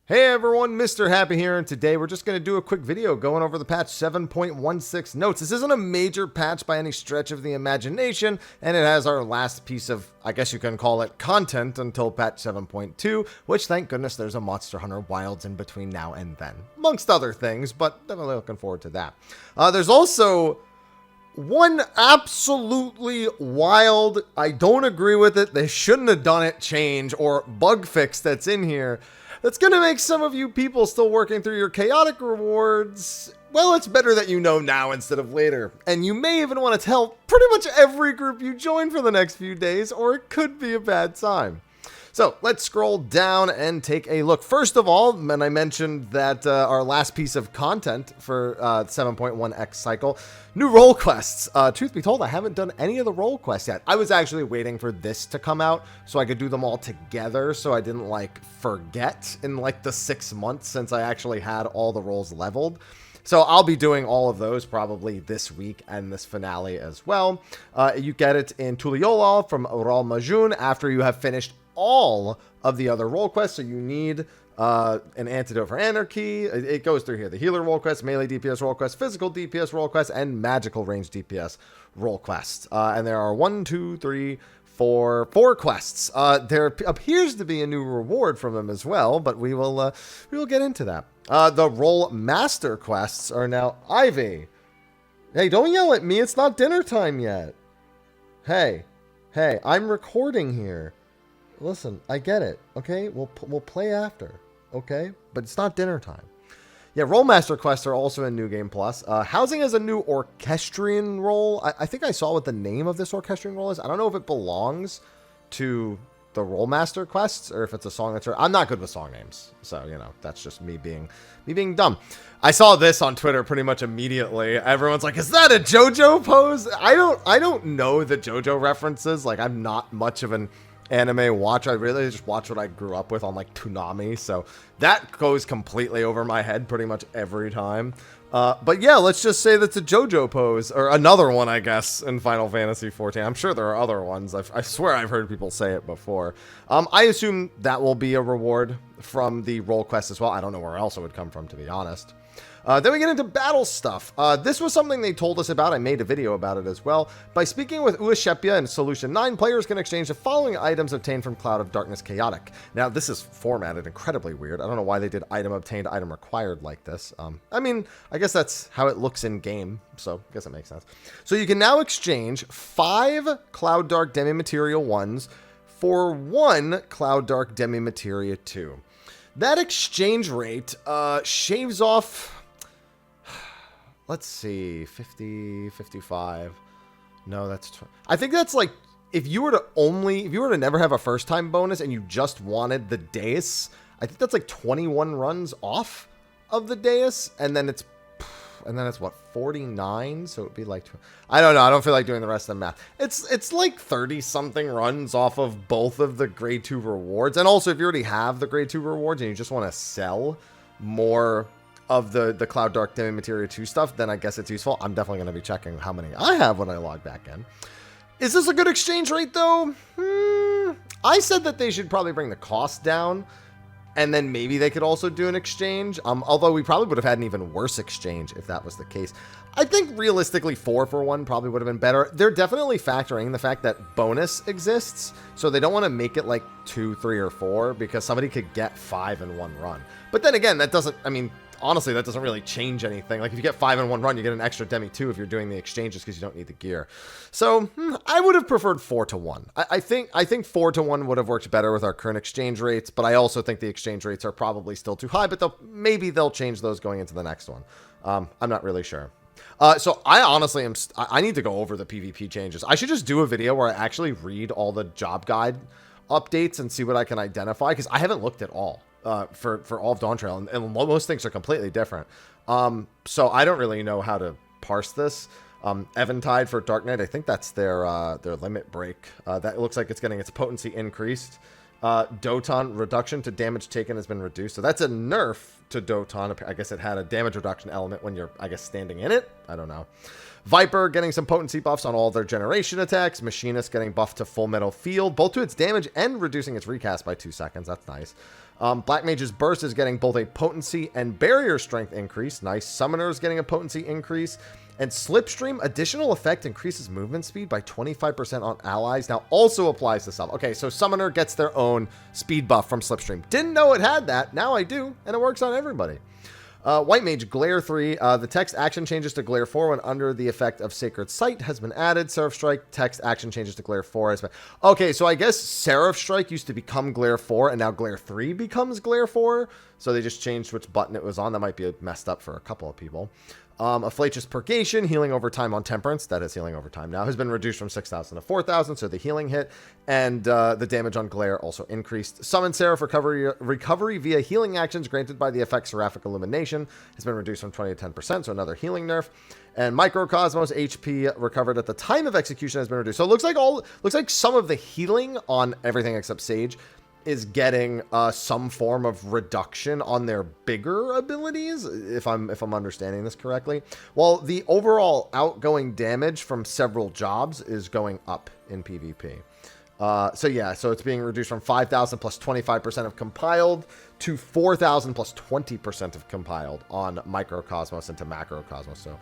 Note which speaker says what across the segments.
Speaker 1: Hey everyone, Mr. Happy here, and today we're just going to do a quick video going over the patch 7.16 notes. This isn't a major patch by any stretch of the imagination, and it has our last piece of, I guess you can call it, content until patch 7.2, which thank goodness there's a Monster Hunter Wilds in between now and then, amongst other things, but definitely looking forward to that. There's also one absolutely wild, I don't agree with it, they shouldn't have done it, change or bug fix that's in here. That's going to make some of you people still working through your chaotic rewards, well, it's better that you know now instead of later. And you may even want to tell pretty much every group you join for the next few days, or it could be a bad time. So let's scroll down and take a look. First of all, and I mentioned that our last piece of content for 7.1x cycle, new role quests. Truth be told, I haven't done any of the role quests yet. I was actually waiting for this to come out so I could do them all together so I didn't like forget in like the 6 months since I actually had all the roles leveled. So I'll be doing all of those probably this week and this finale as well. You get it in Tuliyola from Oral Majun after you have finished all of the other role quests. So you need an Antidote for Anarchy. It goes through here. The Healer role quest, Melee DPS role quest, Physical DPS role quest, and Magical Range DPS role quests. And there are 4 quests. There appears to be a new reward from them as well, but we will get into that. The Role Master quests are now Ivy. Hey, don't yell at me. It's not dinner time yet. Hey, I'm recording here. Listen, I get it, okay? We'll play after, okay? But it's not dinner time. Yeah, Role Master quests are also in New Game Plus. Housing has a new Orchestrion role. I think I saw what the name of this Orchestrion role is. I don't know if it belongs to the Role Master quests or if it's a song that's... I'm not good with song names, so, you know, that's just me being dumb. I saw this on Twitter pretty much immediately. Everyone's like, is that a JoJo Pose? I don't know the JoJo references. Like, I'm not much of an anime watch. I really just watch what I grew up with on like Toonami, so that goes completely over my head pretty much every time. But yeah, let's just say that's a JoJo Pose, or another one, I guess, in Final Fantasy XIV. I'm sure there are other ones. I swear I've heard people say it before. I assume that will be a reward from the role quest as well. I don't know where else it would come from, to be honest. Then we get into battle stuff. This was something they told us about. I made a video about it as well. By speaking with Uashepia in Solution 9, players can exchange the following items obtained from Cloud of Darkness Chaotic. Now, this is formatted incredibly weird. I don't know why they did item obtained, item required like this. I mean, I guess that's how it looks in game, so I guess it makes sense. So you can now exchange 5 Cloud Dark Demi-Materia 1s for 1 Cloud Dark Demi-Materia 2. That exchange rate shaves off... Let's see, 50, 55. No, that's... I think that's like, if you were to never have a first time bonus and you just wanted the dais, I think that's like 21 runs off of the dais, and then it's what, 49? So it'd be like, I don't know, I don't feel like doing the rest of the math. It's like 30 something runs off of both of the grade 2 rewards. And also, if you already have the grade 2 rewards and you just want to sell more of the Cloud Dark Demi-Materia 2 stuff, then I guess it's useful. I'm definitely going to be checking how many I have when I log back in. Is this a good exchange rate, though? I said that they should probably bring the cost down, and then maybe they could also do an exchange. Although we probably would have had an even worse exchange if that was the case. I think realistically 4 for 1 probably would have been better. They're definitely factoring the fact that bonus exists, so they don't want to make it like 2, 3, or 4, because somebody could get 5 in one run. But then again, that doesn't, I mean, honestly, that doesn't really change anything. Like, if you get 5 in one run, you get an extra Demi 2 if you're doing the exchanges because you don't need the gear. So, I would have preferred 4 to 1. I think 4 to 1 would have worked better with our current exchange rates, but I also think the exchange rates are probably still too high, but maybe they'll change those going into the next one. I'm not really sure. So I honestly I need to go over the PvP changes. I should just do a video where I actually read all the job guide updates and see what I can identify, because I haven't looked at all. For all of Dawntrail, and most things are completely different. So I don't really know how to parse this. Eventide for Dark Knight, I think that's their limit break. That looks like it's getting its potency increased. Doton reduction to damage taken has been reduced, so that's a nerf to Doton. I guess it had a damage reduction element when you're, I guess, standing in it. I don't know. Viper getting some potency buffs on all their generation attacks. Machinist getting buffed to Full Metal Field, both to its damage and reducing its recast by 2 seconds. That's nice. Black Mage's Burst is getting both a potency and barrier strength increase. Nice. Summoner is getting a potency increase. And Slipstream, additional effect increases movement speed by 25% on allies. Now also applies to Summoner. Okay, so Summoner gets their own speed buff from Slipstream. Didn't know it had that. Now I do, and it works on everybody. White Mage, Glare 3. The text action changes to Glare 4 when under the effect of Sacred Sight has been added. Seraph Strike, text action changes to Glare 4. Has been... Okay, so I guess Seraph Strike used to become Glare 4, and now Glare 3 becomes Glare 4. So they just changed which button it was on. That might be messed up for a couple of people. Afflacious Purgation, healing over time on Temperance, that is healing over time now, has been reduced from 6,000 to 4,000, so the healing hit, and the damage on Glare also increased. Summon Seraph, recovery via healing actions granted by the effect Seraphic Illumination has been reduced from 20 to 10%, so another healing nerf. And Microcosmos, HP recovered at the time of execution has been reduced. So it looks like some of the healing on everything except Sage is getting some form of reduction on their bigger abilities, if I'm understanding this correctly. While the overall outgoing damage from several jobs is going up in PvP. So yeah, so it's being reduced from 5,000 plus 25% of compiled to 4,000 plus 20% of compiled on Microcosmos into Macrocosmos. So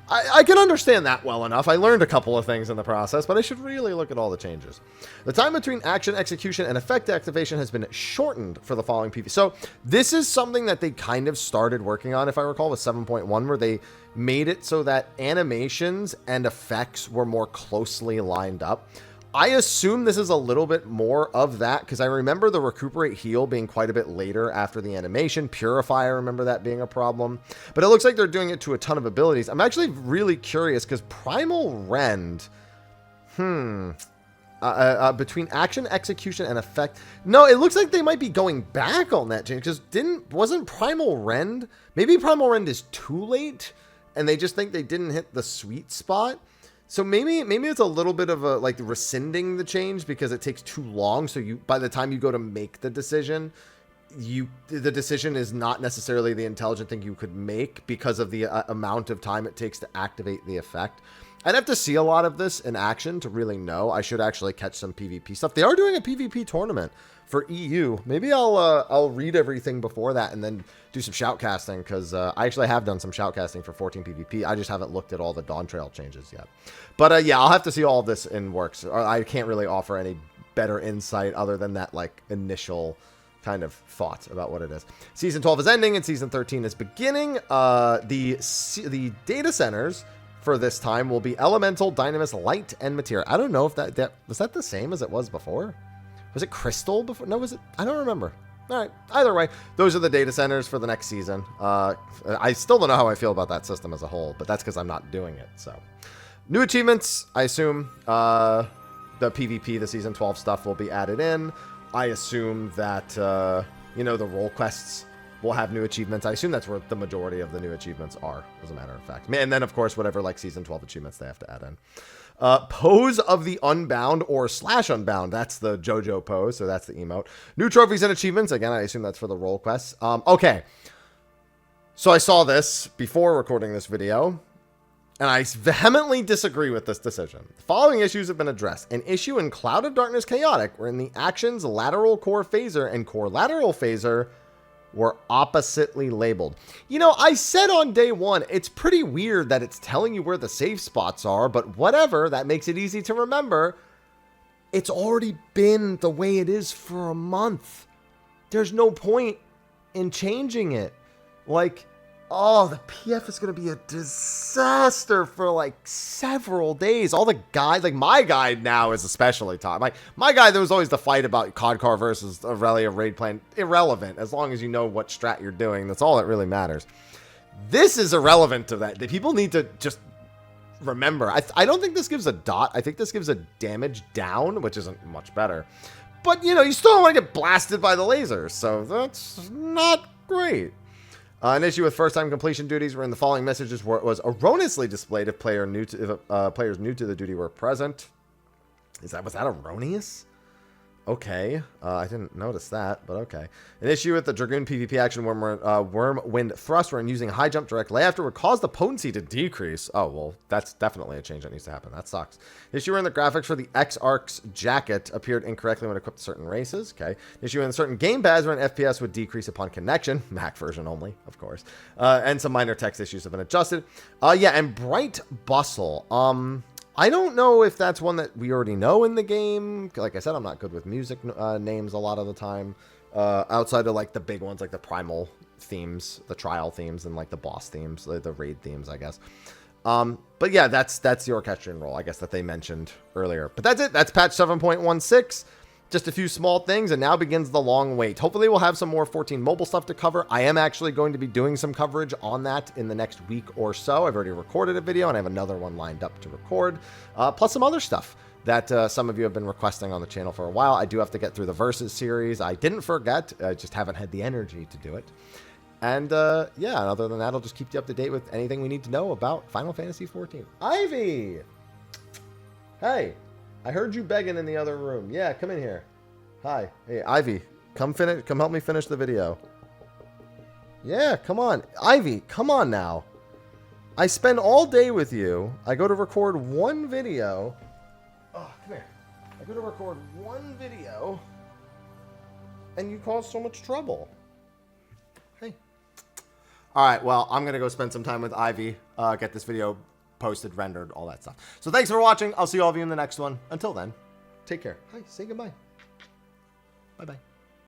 Speaker 1: I can understand that well enough. I learned a couple of things in the process, but I should really look at all the changes. The time between action execution and effect activation has been shortened for the following PvP. So this is something that they kind of started working on, if I recall, with 7.1, where they made it so that animations and effects were more closely lined up. I assume this is a little bit more of that, because I remember the Recuperate Heal being quite a bit later after the animation. Purify, I remember that being a problem. But it looks like they're doing it to a ton of abilities. I'm actually really curious, because Primal Rend... between action, execution, and effect... No, it looks like they might be going back on that change, because wasn't Primal Rend... Maybe Primal Rend is too late, and they just think they didn't hit the sweet spot. So maybe it's a little bit of a like rescinding the change because it takes too long. So by the time you go to make the decision, the decision is not necessarily the intelligent thing you could make because of the amount of time it takes to activate the effect. I'd have to see a lot of this in action to really know. I should actually catch some PvP stuff. They are doing a PvP tournament for EU. Maybe I'll read everything before that and then do some shoutcasting, because I actually have done some shoutcasting for 14 PvP. I just haven't looked at all the Dawn Trail changes yet. But yeah, I'll have to see all of this in works. I can't really offer any better insight other than that like initial kind of thought about what it is. Season 12 is ending and Season 13 is beginning. The data centers for this time will be Elemental, Dynamis, Light, and Materia. I don't know if that was that the same as it was before? Was it Crystal before? No, was it? I don't remember. All right. Either way, those are the data centers for the next season. I still don't know how I feel about that system as a whole, but that's because I'm not doing it. So, new achievements. I assume the PvP, the Season 12 stuff will be added in. I assume that, the role quests will have new achievements. I assume that's where the majority of the new achievements are, as a matter of fact. And then, of course, whatever like Season 12 achievements they have to add in. Pose of the Unbound or /Unbound. That's the JoJo Pose, so that's the emote. New trophies and achievements. Again, I assume that's for the role quests. Okay. So I saw this before recording this video, and I vehemently disagree with this decision. The following issues have been addressed. An issue in Cloud of Darkness Chaotic, wherein the actions lateral core phaser and core lateral phaser were oppositely labeled. I said on day one, it's pretty weird that it's telling you where the safe spots are, but whatever, that makes it easy to remember. It's already been the way it is for a month. There's no point in changing it. Like, oh, the PF is going to be a disaster for like several days. All the guides, like my guide now is especially tough. Like my guide, there was always the fight about Codcar versus Aurelia raid plan. Irrelevant. As long as you know what strat you're doing, that's all that really matters. This is irrelevant to that. The people need to just remember. I don't think this gives a dot. I think this gives a damage down, which isn't much better. But, you still don't want to get blasted by the lasers. So that's not great. An issue with first-time completion duties wherein the following messages was erroneously displayed if players new to the duty were present. Was that erroneous? Okay, I didn't notice that, but okay. An issue with the Dragoon PvP action Wormwind Thrust when using high jump directly after would cause the potency to decrease. Oh, well, that's definitely a change that needs to happen. That sucks. The issue in the graphics for the X-Arc's jacket appeared incorrectly when equipped to certain races. Okay. The issue in certain game pads where an FPS would decrease upon connection. Mac version only, of course. And some minor text issues have been adjusted. Yeah, and Bright Bustle. I don't know if that's one that we already know in the game. Like I said, I'm not good with music names a lot of the time. Outside of like the big ones, like the primal themes, the trial themes, and like the boss themes, the raid themes, I guess. But yeah, that's the orchestrion role, I guess, that they mentioned earlier. But that's it. That's patch 7.16. Just a few small things, and now begins the long wait. Hopefully we'll have some more 14 mobile stuff to cover. I am actually going to be doing some coverage on that in the next week or so. I've already recorded a video, and I have another one lined up to record, plus some other stuff that some of you have been requesting on the channel for a while. I do have to get through the Versus series. I didn't forget. I just haven't had the energy to do it. And yeah, other than that, I'll just keep you up to date with anything we need to know about Final Fantasy XIV. Ivy! Hey! I heard you begging in the other room. Yeah, come in here. Hi. Hey, Ivy, come help me finish the video. Yeah, come on. Ivy, come on now. I spend all day with you. I go to record one video. Oh, come here. I go to record one video, and you cause so much trouble. Hey. All right, well, I'm going to go spend some time with Ivy, get this video posted, rendered, all that stuff. So thanks for watching. I'll see all of you in the next one. Until then, take care. Hi, say goodbye. Bye-bye.